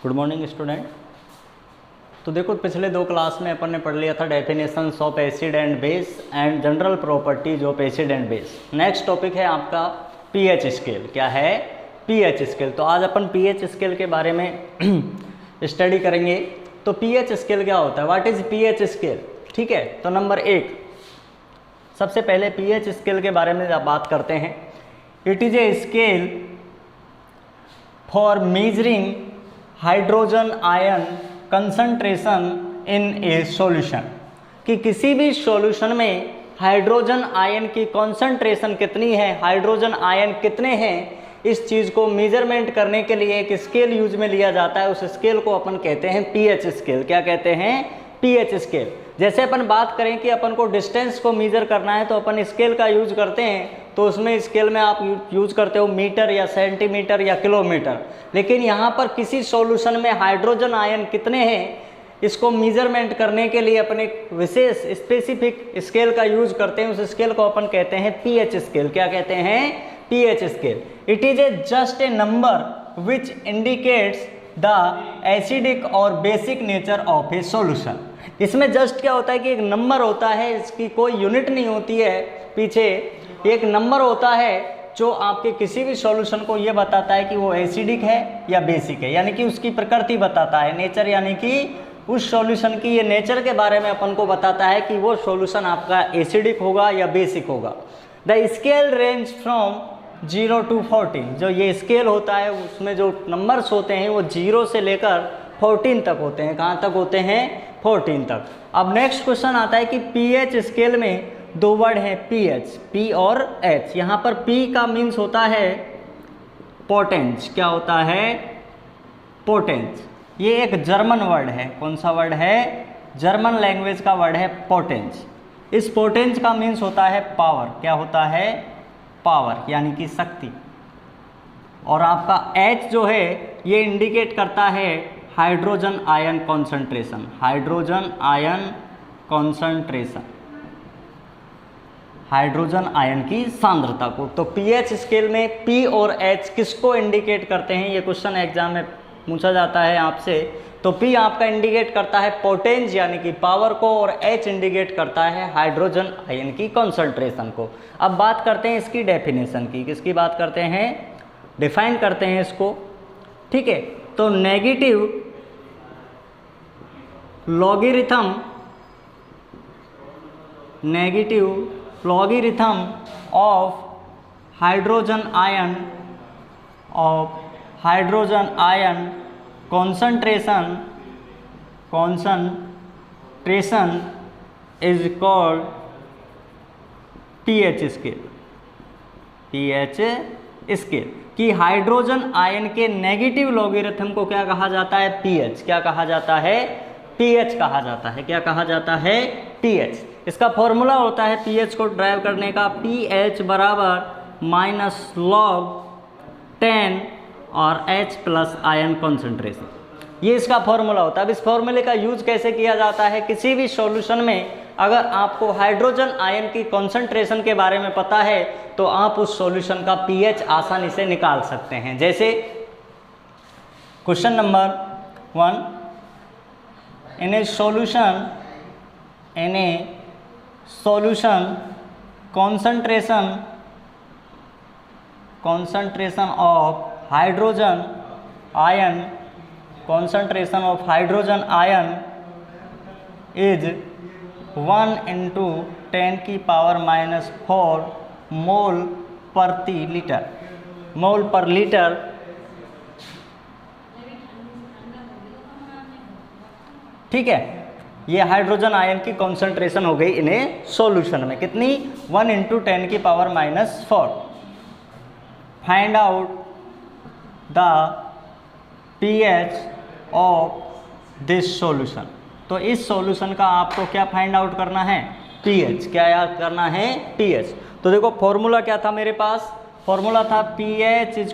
Good morning student. तो देखो पिछले दो क्लास में अपन ने पढ़ लिया था definitions of acid and base and general properties of acid and base. Next topic है आपका पीएच स्केल। क्या है? PH scale. तो आज अपन पीएच स्केल के बारे में स्टडी करेंगे। तो पीएच स्केल क्या होता है? What is pH scale? ठीक है, तो नंबर 1 सबसे पहले पीएच स्केल के बारे में बात करते हैं। It is a scale for measuring hydrogen ion concentration in A solution, कि किसी भी सॉल्यूशन में हाइड्रोजन आयन की कंसंट्रेशन कितनी है, हाइड्रोजन आयन कितने हैं, इस चीज़ को मेजरमेंट करने के लिए एक स्केल यूज में लिया जाता है। उस स्केल को अपन कहते हैं पीएच स्केल। क्या कहते हैं? PH scale. जैसे अपन बात करें कि अपन को डिस्टेंस को मेजर करना है तो अपन स्केल का यूज करते हैं, तो उसमें स्केल में आप यूज करते हो मीटर या सेंटीमीटर या किलोमीटर। लेकिन यहाँ पर किसी सॉल्यूशन में हाइड्रोजन आयन कितने हैं, इसको मेजरमेंट करने के लिए अपन एक विशेष स्पेसिफिक स्केल का यूज करते हैं। उस स्केल को अपन कहते हैं पीएच स्केल। क्या कहते हैं? PH scale. It is a just a number which indicates the acidic और basic nature of a solution. इसमें जस्ट क्या होता है कि एक नंबर होता है, इसकी कोई यूनिट नहीं होती है, पीछे एक नंबर होता है जो आपके किसी भी सॉल्यूशन को ये बताता है कि वो एसिडिक है या बेसिक है, यानी कि उसकी प्रकृति बताता है, नेचर, यानी कि उस सॉल्यूशन की ये नेचर के बारे में अपन को बताता है कि वो सॉल्यूशन आपका एसिडिक होगा या बेसिक होगा। The scale range from 0 to 14। जो ये स्केल होता है उसमें जो नंबर्स होते हैं वो 0 से लेकर 14 तक होते हैं। कहाँ तक होते हैं? 14 तक। अब नेक्स्ट क्वेश्चन आता है कि पीएच स्केल में दो वर्ड हैं पीएच, पी और एच। यहाँ पर पी का मीन्स होता है पोटेंस। क्या होता है? पोटेंस। ये एक जर्मन वर्ड है। कौन सा वर्ड है? जर्मन लैंग्वेज का वर्ड है पोटेंस। इस पोटेंस का मीन्स होता है पावर। क्या होता है? पावर, यानी कि शक्ति। और आपका एच जो है ये इंडिकेट करता है hydrogen ion concentration. Hydrogen ion concentration, hydrogen ion की सांद्रता को। तो पीएच स्केल में पी और एच किसको इंडिकेट करते हैं? ये क्वेश्चन एग्जाम में पूछा जाता है आपसे। तो पी आपका इंडिकेट करता है पोटेंस यानी कि पावर को, और एच इंडिकेट करता है हाइड्रोजन आयन की कॉन्सेंट्रेशन को। अब बात करते हैं इसकी डेफिनेशन की। किसकी बात करते हैं? डिफाइन करते हैं इसको। ठीक है, तो negative logarithm of hydrogen ion concentration is called pH scale। pH scale कि हाइड्रोजन आयन के नेगेटिव लॉगरिथम को क्या कहा जाता है? पीएच। क्या कहा जाता है? पीएच कहा जाता है। क्या कहा जाता है? पीएच। इसका फॉर्मूला होता है पीएच को ड्राइव करने का, पीएच बराबर -log10 और H प्लस आयन कॉन्सेंट्रेशन। ये इसका फॉर्मूला होता है। अब इस फॉर्मूले का यूज कैसे किया जाता है? किसी भी सॉल्यूशन में अगर आपको हाइड्रोजन आयन की कॉन्सेंट्रेशन के बारे में पता है तो आप उस सॉल्यूशन का पीएच आसानी से निकाल सकते हैं। जैसे question number 1, in A solution concentration of hydrogen ion is 1 into 10 की पावर -4 मोल प्रति लीटर, मोल पर लीटर। ठीक है, ये हाइड्रोजन आयन की कॉन्सेंट्रेशन हो गई इन्हें सॉल्यूशन में। कितनी? 1 into 10 की power -4। Find out the pH of this solution. तो इस सॉल्यूशन का आपको क्या फाइंड आउट करना है? pH। क्या याद करना है? pH। तो देखो फॉर्मूला क्या था मेरे पास? फॉर्मूला था pH =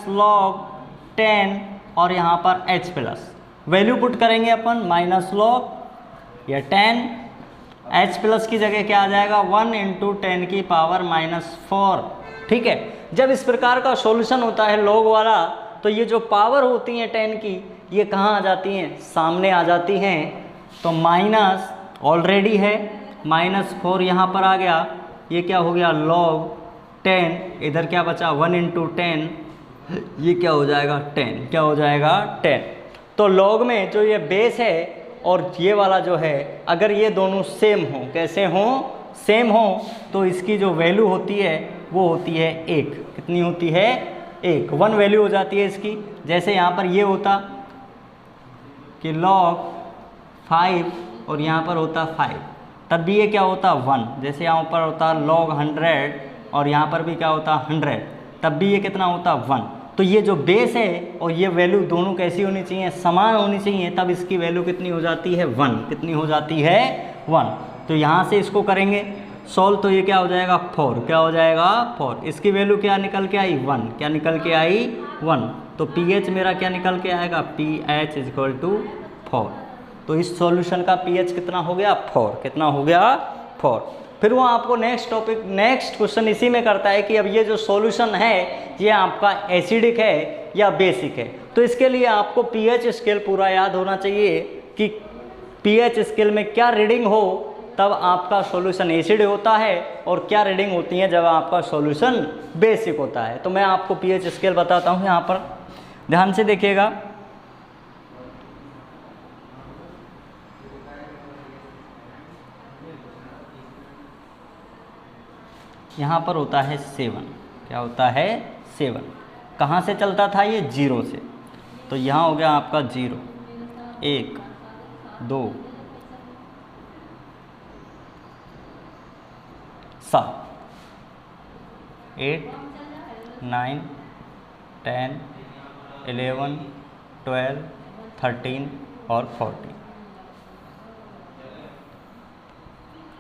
-log10 और यहाँ पर H प्लस। वैल्यू पुट करेंगे अपन -log या 10, H प्लस की जगह क्या आ जाएगा? 1 into 10 की पावर -4। ठीक है, जब इस प्रकार का सॉल्यूशन होता है लॉग वाला तो ये जो पावर होती हैं 10 की ये कहाँ आ जाती हैं, सामने आ जाती हैं। तो माइनस ऑलरेडी है, -4 यहाँ पर आ गया, ये क्या हो गया log 10, इधर क्या बचा 1 × 10, ये क्या हो जाएगा 10, क्या हो जाएगा 10। तो log में जो ये बेस है और ये वाला जो है, अगर ये दोनों सेम हो, कैसे हो, सेम हो, तो इसकी जो वैल्यू होती है वो होती है 1। कितनी होती है, 1 वैल्यू हो जाती है इसकी। जैसे यहाँ पर ये होता कि log 5 और यहाँ पर होता 5, तब भी ये क्या होता 1। जैसे यहाँ पर होता log 100 और यहाँ पर भी क्या होता 100, तब भी ये कितना होता 1। तो ये जो बेस है और ये वैल्यू दोनों कैसी होनी चाहिए, समान होनी चाहिए, तब इसकी वैल्यू कितनी हो जाती है 1। कितनी हो जाती है 1। तो यहाँ से इसको करेंगे सॉल्व, तो ये क्या हो जाएगा 4, क्या हो जाएगा 4। इसकी वैल्यू क्या निकल के आई 1, क्या निकल के आई 1। तो pH मेरा क्या निकल के आएगा, pH = 4। तो इस सॉल्यूशन का pH कितना हो गया 4, कितना हो गया 4। फिर वो आपको नेक्स्ट क्वेश्चन इसी में करता है कि अब ये जो सॉल्यूशन है ये आपका एसिडिक है या बेसिक है। तो इसके लिए आपको pH स्केल पूरा याद होना चाहिए कि pH स्केल में क्या रीडिंग हो तब आपका सॉल्यूशन एसिड होता है और क्या रीडिंग होती है जब आपका सॉल्यूशन बेसिक होता है। तो मैं आपको pH स्केल बताता हूँ, यहाँ पर ध्यान से देखिएगा। यहाँ पर होता है 7, क्या होता है 7। कहाँ से चलता था ये 0 से, तो यहाँ हो गया आपका 0, 1 2 7 8 9 10 11 12 13 और 14।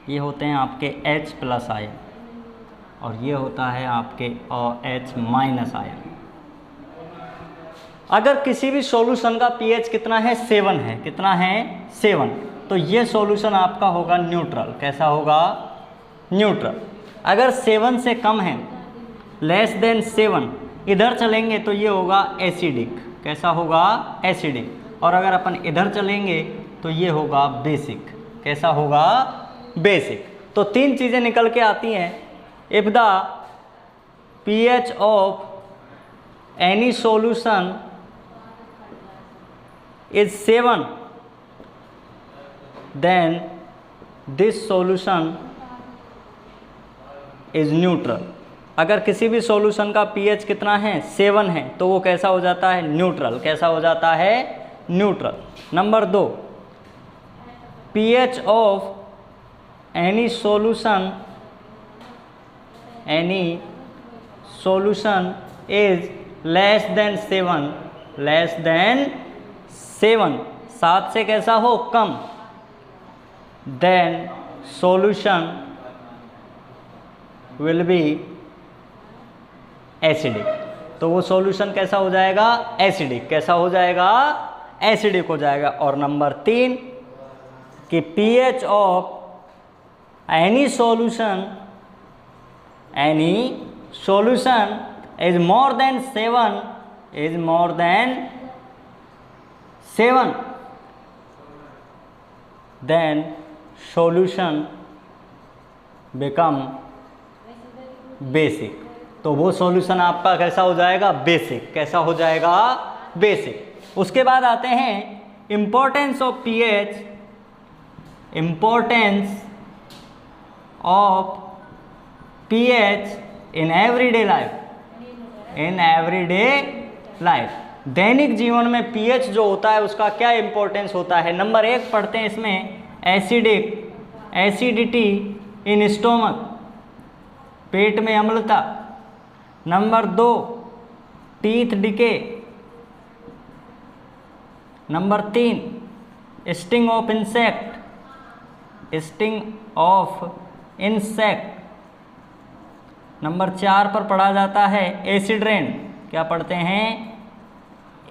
ये होते हैं आपके H+ आयन और ये होता है आपके H- आयन। अगर किसी भी सॉल्यूशन का pH कितना है 7 है, कितना है 7, तो ये सॉल्यूशन आपका होगा न्यूट्रल। कैसा होगा, न्यूट्रल। अगर 7 से कम है, लेस देन 7, इधर चलेंगे तो ये होगा एसिडिक। कैसा होगा, एसिडिक। और अगर अपन इधर चलेंगे तो ये होगा बेसिक। कैसा होगा, बेसिक। तो 3 चीज़ें निकल के आती हैं। If the pH of any solution is 7, then this solution is neutral। अगर किसी भी सॉल्यूशन का pH कितना है 7 है तो वो कैसा हो जाता है, न्यूट्रल। कैसा हो जाता है, neutral. Number 2, pH of any solution is less than 7, less than 7, 7 से कैसा हो, कम, then solution will be acidic। तो वो सॉल्यूशन कैसा हो जाएगा, एसिडिक। कैसा हो जाएगा, एसिडिक हो जाएगा। और नंबर 3 कि pH of any solution is more than 7, is more than 7, then solution become basic। तो वो सॉल्यूशन आपका कैसा हो जाएगा, बेसिक। कैसा हो जाएगा, बेसिक। उसके बाद आते हैं importance of pH, importance of pH in everyday life, in everyday life. दैनिक जीवन में pH जो होता है उसका क्या इंपॉर्टेंस होता है। नंबर 1 पढ़ते हैं इसमें, एसिडिटी इन स्टोमक, पेट में अम्लता। Number 2, teeth decay. Number 3, sting of insect, sting of insect. Number 4 पर पढ़ा जाता है एसिड रेन। क्या पढ़ते हैं,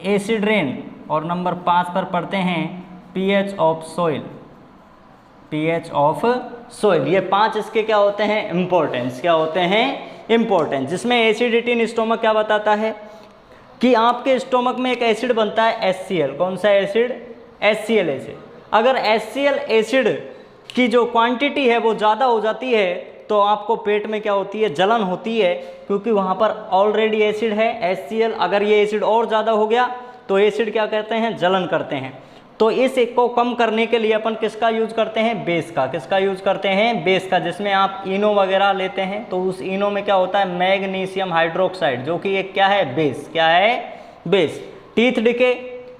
एसिड रेन। और नंबर 5 पर पढ़ते हैं pH of soil, pH of soil. ये 5 इसके क्या होते हैं, इम्पोर्टेंस। क्या होते हैं, इम्पोर्टेंस। जिसमें एसिडिटी इन स्टोमक क्या बताता है, कि आपके स्टोमक में एक एसिड बनता है HCl। कौन सा एसिड? HCl acid. अगर HCl एसिड की जो क्वांटिटी है वो ज़्यादा हो जाती है तो आपको पेट में क्या होती है? जलन होती है, क्योंकि वहाँ पर ऑलरेडी एसिड है HCl। अगर ये एसिड और ज़्यादा हो गया तो एसिड क्या कहते हैं? जलन करते हैं। तो इस एक को कम करने के लिए अपन किसका यूज करते हैं? बेस का। किसका यूज करते हैं? बेस का। जिसमें आप इनो वगैरह लेते हैं तो उस इनो में क्या होता है? मैग्नीशियम हाइड्रोक्साइड, जो कि एक क्या है? बेस। क्या है? बेस। टीथ डिके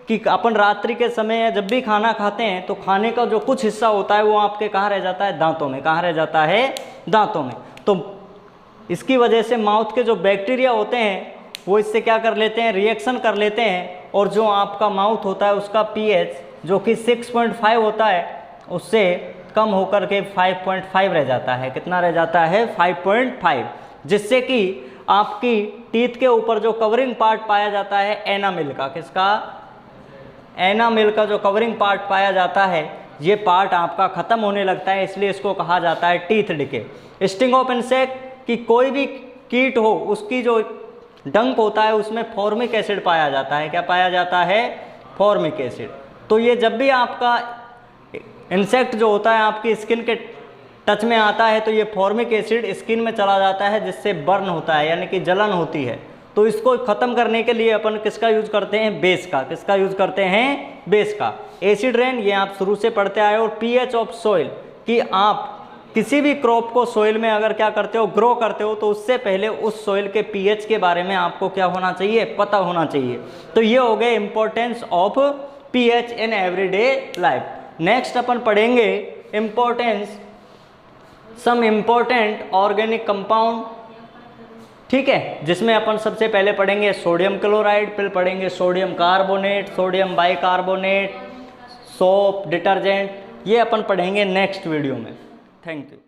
कि अपन रात्रि के समय जब भी खाना खाते हैं तो खाने का जो कुछ हिस्सा होता है वो आपके कहाँ रह जाता है? दांतों में। कहाँ रह जाता है? दांतों में। तो इसकी वजह से माउथ के जो बैक्टीरिया होते हैं वो इससे क्या कर लेते हैं? रिएक्शन कर लेते हैं, और जो आपका माउथ होता है उसका pH जो कि 6.5 होता है उससे कम होकर के 5.5 रह जाता है। कितना रह जाता है? 5.5, जिससे कि आपकी टीथ के ऊपर जो कवरिंग पार्ट पाया जाता है एनामिल का, किसका? एनामिल का जो कवरिंग पार्ट पाया जाता है ये पार्ट आपका खत्म होने लगता है, इसलिए इसको कहा जाता है teeth decay. Sting of insect कि कोई भी कीट हो उसकी जो डंक होता है उसमें फॉर्मिक एसिड पाया जाता है। क्या पाया जाता है? Formic acid. तो ये जब भी आपका इंसेक्ट जो होता है आपकी स्किन के टच में आता है तो ये फॉर्मिक एसिड स्किन में चला जाता है, जिससे बर्न होता है, यानी कि जलन होती है। तो इसको ख़त्म करने के लिए अपन किसका यूज करते हैं? बेस का। किसका यूज करते हैं? बेस का। एसिड रेन ये आप शुरू से पढ़ते आए। और pH ऑफ सोइल कि आप किसी भी क्रॉप को सोइल में अगर क्या करते हो? ग्रो करते हो, तो उससे पहले उस सोइल के pH के बारे में आपको क्या होना चाहिए? पता होना चाहिए। तो ये हो गए importance of pH in everyday life. Next अपन पढ़ेंगे importance some important organic compound, ठीक है, जिसमें अपन सबसे पहले पढ़ेंगे सोडियम क्लोराइड, फिर पढ़ेंगे sodium carbonate, sodium bicarbonate, soap, detergent. ये अपन पढ़ेंगे नेक्स्ट वीडियो में। Thank you.